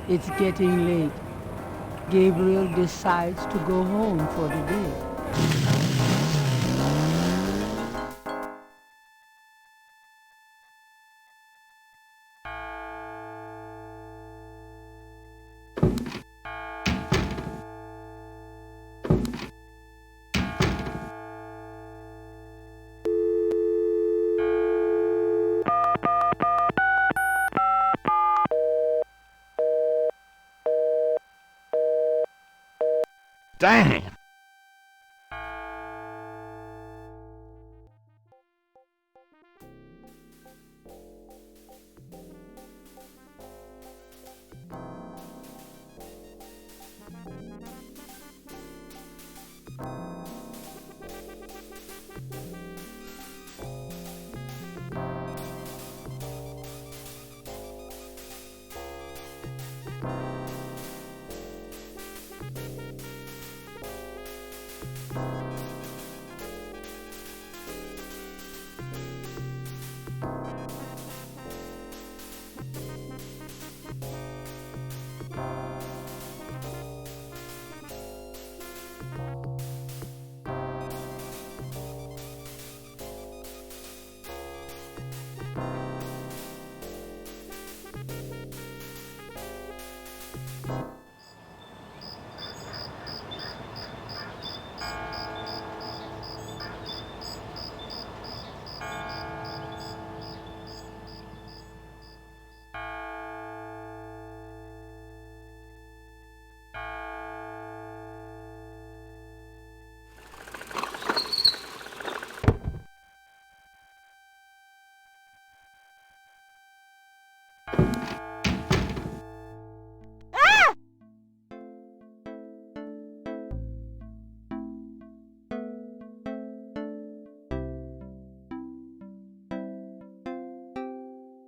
It's getting late. Gabriel decides to go home for the day. Dang!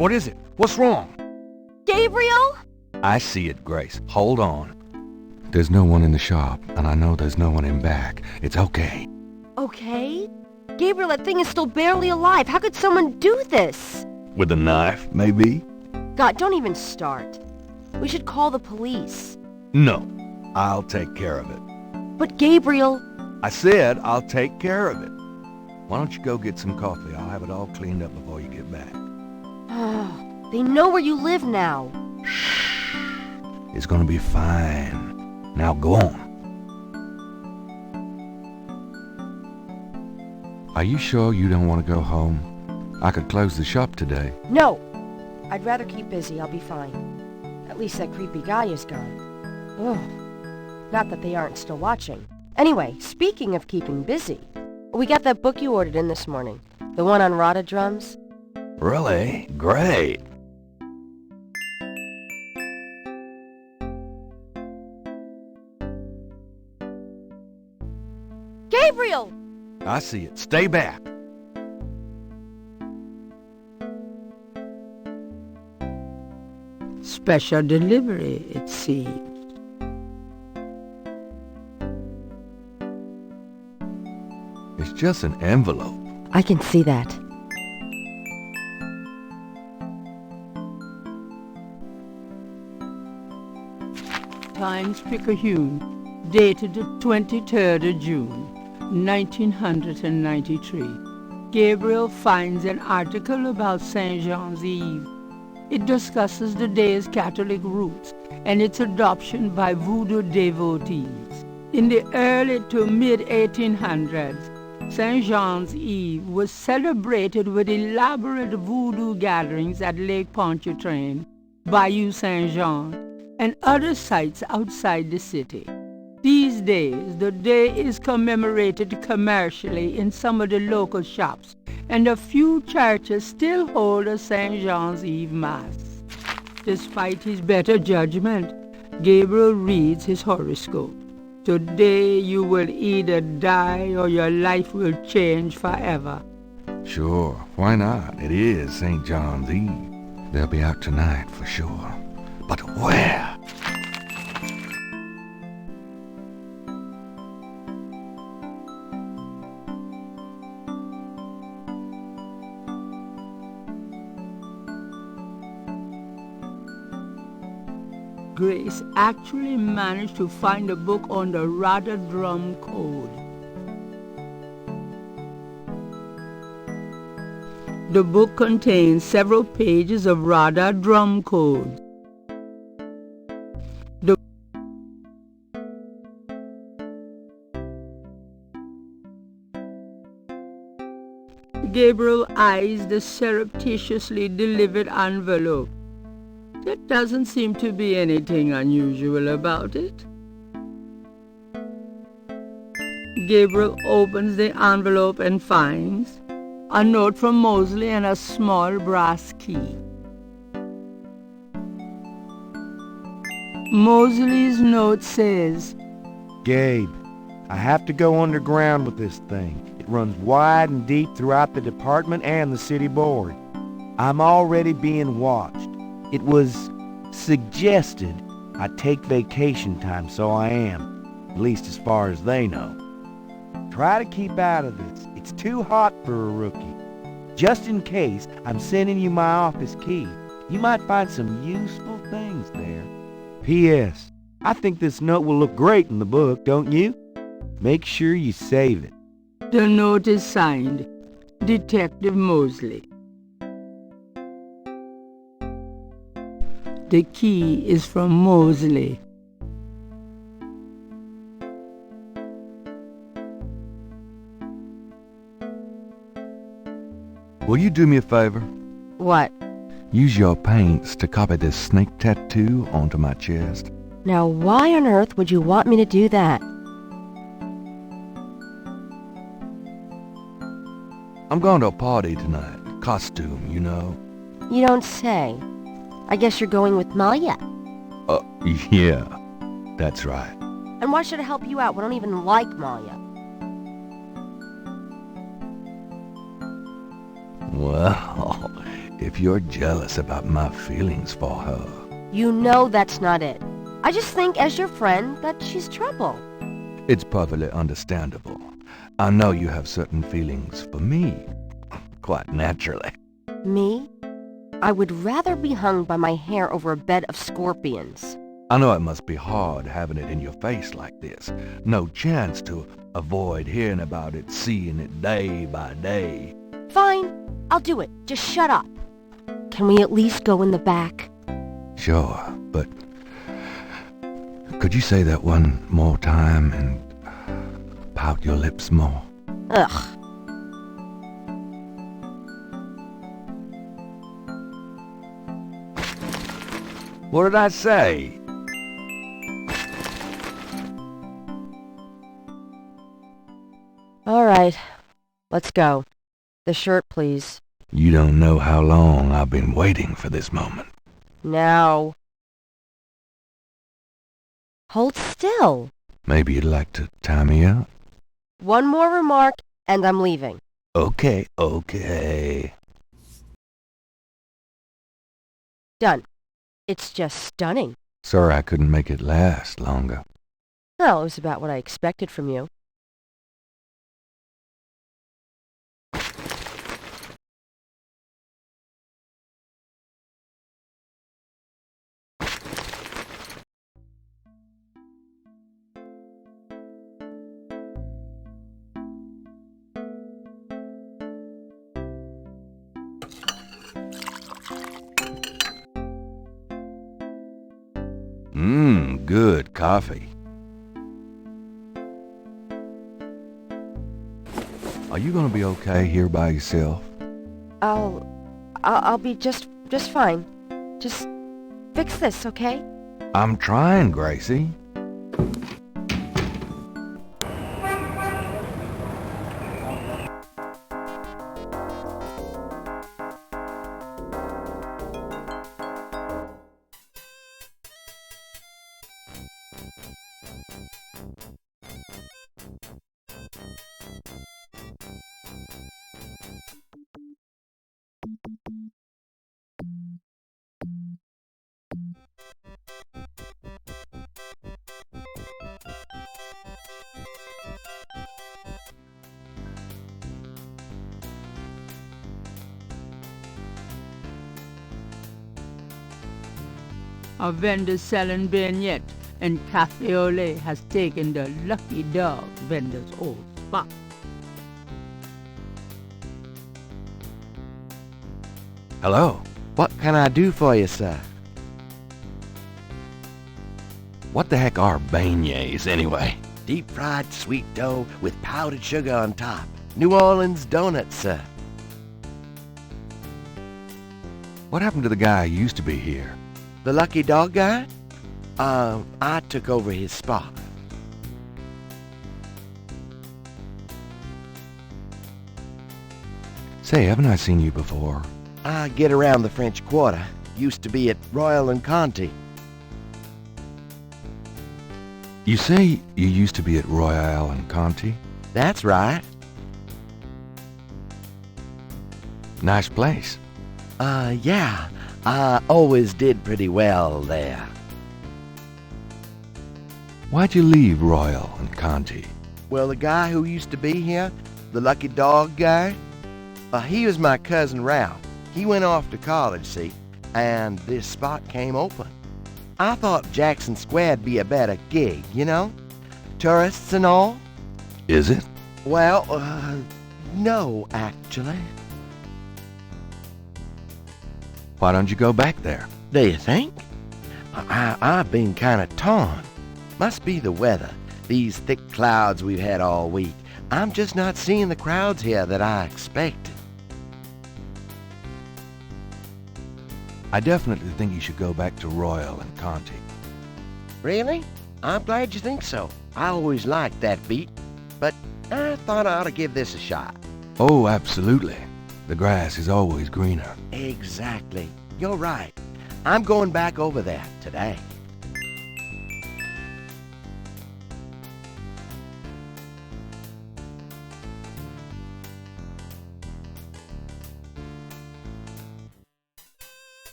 What is it? What's wrong? Gabriel? I see it, Grace. Hold on. There's no one in the shop, and I know there's no one in back. It's okay. Okay. Gabriel, that thing is still barely alive. How could someone do this? With a knife, maybe? God, don't even start. We should call the police. No. I'll take care of it. But Gabriel... I said I'll take care of it. Why don't you go get some coffee? I'll have it all cleaned up before you get back. They know where you live now. Shh. It's gonna be fine. Now go on. Are you sure you don't want to go home? I could close the shop today. No. I'd rather keep busy. I'll be fine. At least that creepy guy is gone. Ugh. Not that they aren't still watching. Anyway, speaking of keeping busy, we got that book you ordered in this morning. The one on rata drums. Really? Great. Gabriel! I see it. Stay back. Special delivery, it seems. It's just an envelope. I can see that. Times Picayune, dated the 23rd of June, 1993. Gabriel finds an article about St. Jean's Eve. It discusses the day's Catholic roots and its adoption by voodoo devotees. In the early to mid-1800s, St. Jean's Eve was celebrated with elaborate voodoo gatherings at Lake Pontchartrain, Bayou St. Jean, and other sites outside the city. These days, the day is commemorated commercially in some of the local shops, and a few churches still hold a St. Jean's Eve Mass. Despite his better judgment, Gabriel reads his horoscope. Today you will either die or your life will change forever. Sure, why not? It is St. John's Eve. They'll be out tonight for sure. But where? Grace actually managed to find a book on the Radar drum code. The book contains several pages of Radar drum codes. Gabriel eyes the surreptitiously delivered envelope. There doesn't seem to be anything unusual about it. Gabriel opens the envelope and finds a note from Mosley and a small brass key. Mosley's note says, Gabe, I have to go underground with this thing. It runs wide and deep throughout the department and the city board. I'm already being watched. It was suggested I take vacation time, so I am, at least as far as they know. Try to keep out of this. It's too hot for a rookie. Just in case, I'm sending you my office key. You might find some useful things there. P.S. I think this note will look great in the book, don't you? Make sure you save it. The note is signed, Detective Mosley. The key is from Mosley. Will you do me a favor? What? Use your paints to copy this snake tattoo onto my chest. Now, why on earth would you want me to do that? I'm going to a party tonight. Costume, you know. You don't say. I guess you're going with Maya. Yeah, that's right. And why should I help you out? We don't even like Maya. Well, if you're jealous about my feelings for her... You know that's not it. I just think, as your friend, that she's trouble. It's perfectly understandable. I know you have certain feelings for me. Quite naturally. Me? I would rather be hung by my hair over a bed of scorpions. I know it must be hard having it in your face like this. No chance to avoid hearing about it, seeing it day by day. Fine, I'll do it. Just shut up. Can we at least go in the back? Sure, but could you say that one more time and pout your lips more? Ugh. What did I say? All right, let's go. The shirt, please. You don't know how long I've been waiting for this moment. Now. Hold still. Maybe you'd like to tie me up? One more remark, and I'm leaving. Okay. Done. It's just stunning. Sorry I couldn't make it last longer. Well, it was about what I expected from you. Good coffee. Are you gonna be okay here by yourself? I'll be just fine. Just fix this, okay? I'm trying, Gracie. A vendor selling vignettes, and Cafe Ole has taken the Lucky Dog vendor's old spot. Hello. What can I do for you, sir? What the heck are beignets, anyway? Deep-fried sweet dough with powdered sugar on top. New Orleans donuts, sir. What happened to the guy who used to be here? The Lucky Dog guy? I took over his spot. Say, haven't I seen you before? I get around the French Quarter. Used to be at Royal and Conti. You say you used to be at Royale and Conti? That's right. Nice place. Yeah. I always did pretty well there. Why'd you leave Royal and Conti? Well, the guy who used to be here, the Lucky Dog guy, he was my cousin Ralph. He went off to college, see, and this spot came open. I thought Jackson Square'd be a better gig, you know? Tourists and all. Is it? Well, no, actually. Why don't you go back there? Do you think? I've been kind of torn. Must be the weather. These thick clouds we've had all week. I'm just not seeing the crowds here that I expected. I definitely think you should go back to Royal and Conti. Really? I'm glad you think so. I always liked that beat, but I thought I ought to give this a shot. Oh, absolutely. The grass is always greener. Exactly. You're right. I'm going back over there today.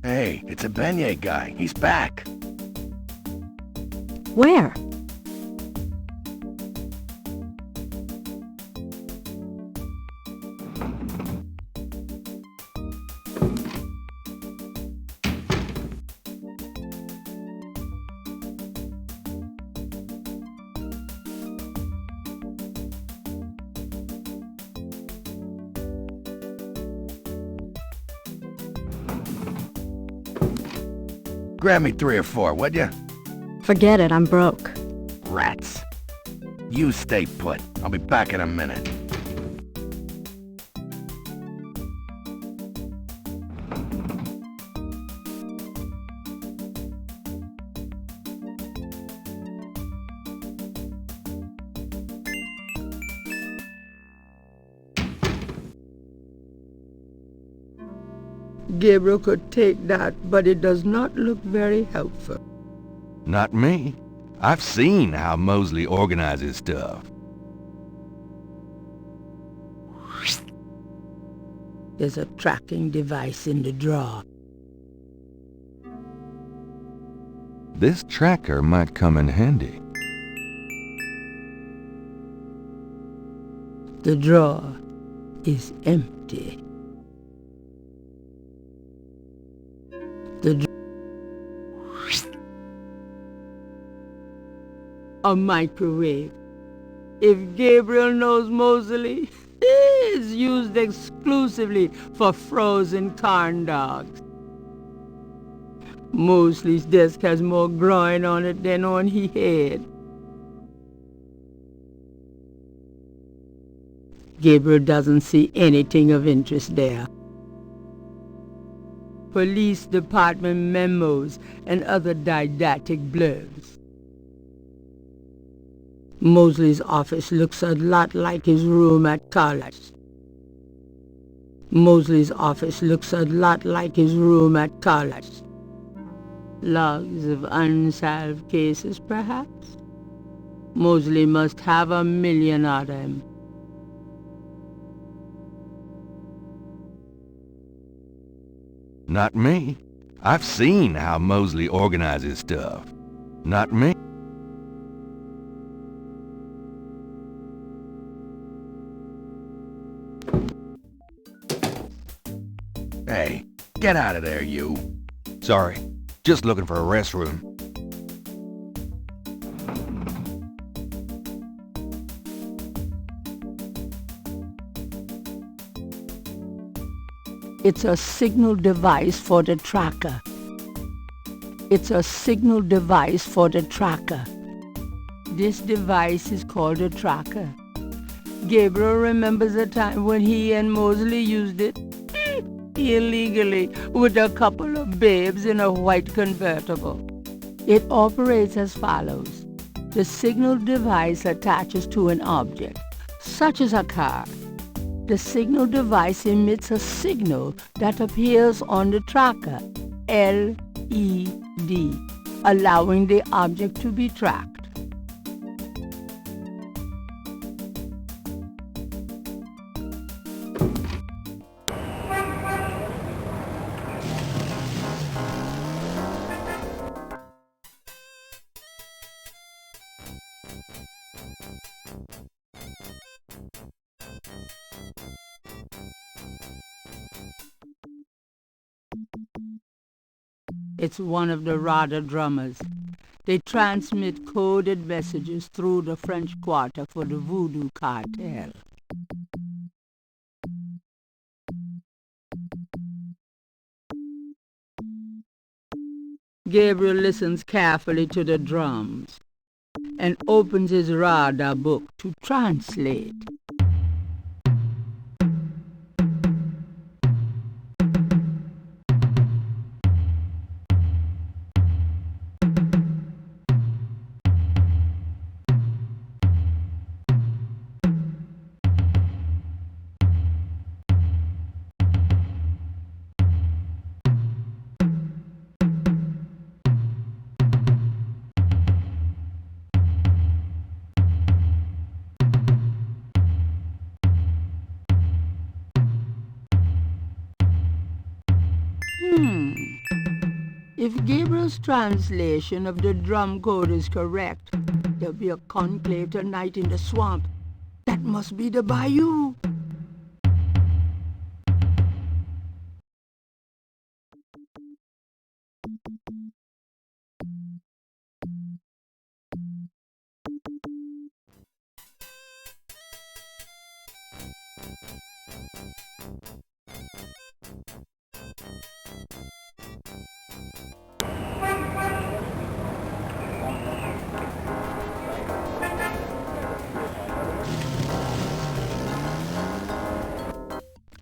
Hey, it's a beignet guy. He's back. Where? Grab me 3 or 4, would ya? Forget it, I'm broke. Rats. You stay put. I'll be back in a minute. Gabriel could take that, but it does not look very helpful. Not me. I've seen how Mosley organizes stuff. There's a tracking device in the drawer. This tracker might come in handy. The drawer is empty. A microwave. If Gabriel knows Mosley, it's used exclusively for frozen corn dogs. Mosley's desk has more groin on it than on his head. Gabriel doesn't see anything of interest there. Police department memos and other didactic blurbs. Mosley's office looks a lot like his room at college. Mosley's office looks a lot like his room at college. Logs of unsolved cases, perhaps? Mosley must have 1 million of them. Not me. I've seen how Mosley organizes stuff. Not me. Hey, get out of there, you. Sorry, just looking for a restroom. It's a signal device for the tracker. It's a signal device for the tracker. This device is called a tracker. Gabriel remembers a time when he and Mosley used it illegally with a couple of babes in a white convertible. It operates as follows. The signal device attaches to an object, such as a car. The signal device emits a signal that appears on the tracker, LED, allowing the object to be tracked. It's one of the Rada drummers. They transmit coded messages through the French Quarter for the Voodoo cartel. Gabriel listens carefully to the drums and opens his Rada book to translate. If Gabriel's translation of the drum code is correct, there'll be a conclave tonight in the swamp. That must be the bayou.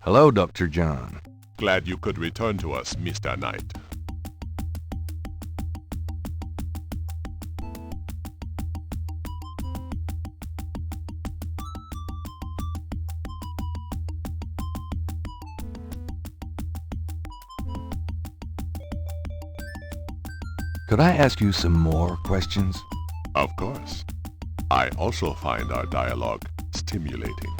Hello, Dr. John. Glad you could return to us, Mr. Knight. Could I ask you some more questions? Of course. I also find our dialogue stimulating.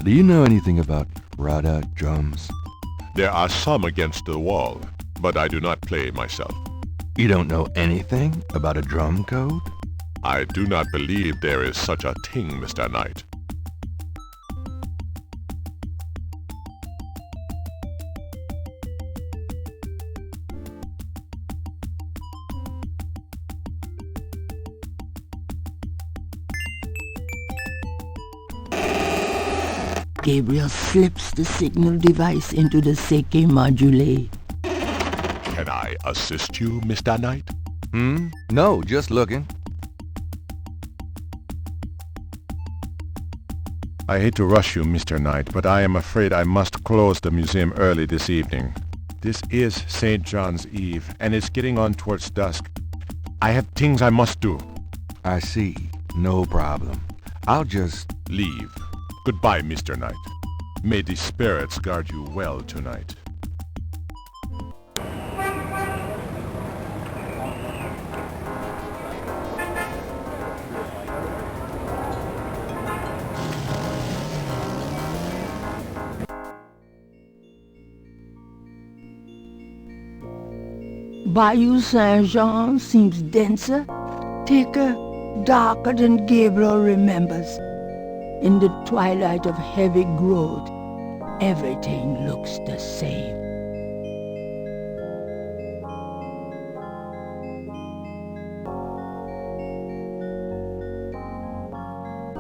Do you know anything about Rada drums? There are some against the wall, but I do not play myself. You don't know anything about a drum code? I do not believe there is such a thing, Mr. Knight. Gabriel slips the signal device into the seke module. Can I assist you, Mr. Knight? No, just looking. I hate to rush you, Mr. Knight, but I am afraid I must close the museum early this evening. This is St. John's Eve, and it's getting on towards dusk. I have things I must do. I see. No problem. I'll just... Leave. Goodbye, Mr. Knight. May the spirits guard you well tonight. Bayou Saint-Jean seems denser, thicker, darker than Gabriel remembers. In the twilight of heavy growth, everything looks the same.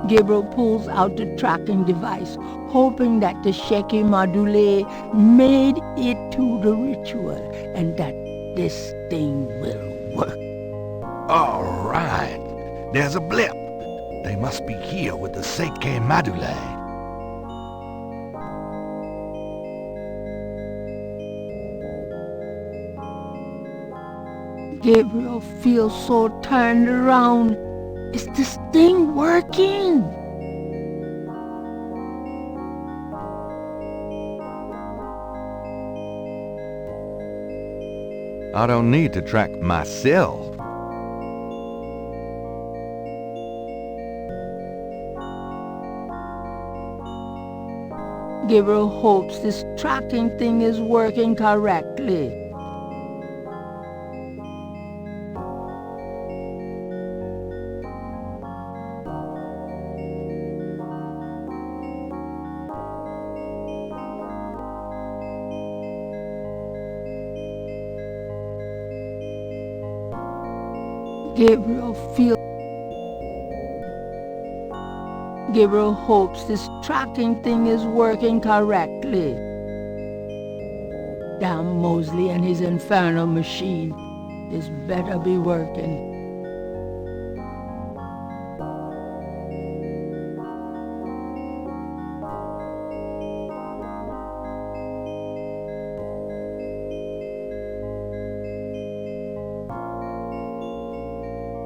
Gabriel pulls out the tracking device, hoping that the Sheki Madule made it to the ritual and that this thing will work. All right. There's a blip. They must be here with the Seke Madule. Gabriel feels so turned around. Is this thing working? I don't need to track myself. Gabriel hopes this tracking thing is working correctly. Gabriel hopes this tracking thing is working correctly. Damn Mosley and his infernal machine. This better be working.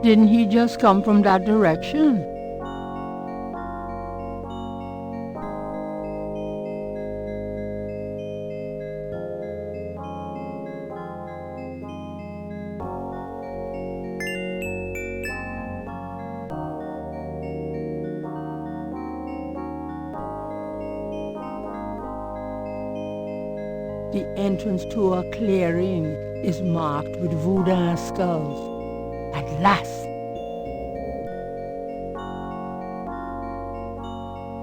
Didn't he just come from that direction? The entrance to a clearing is marked with voodoo skulls. At last,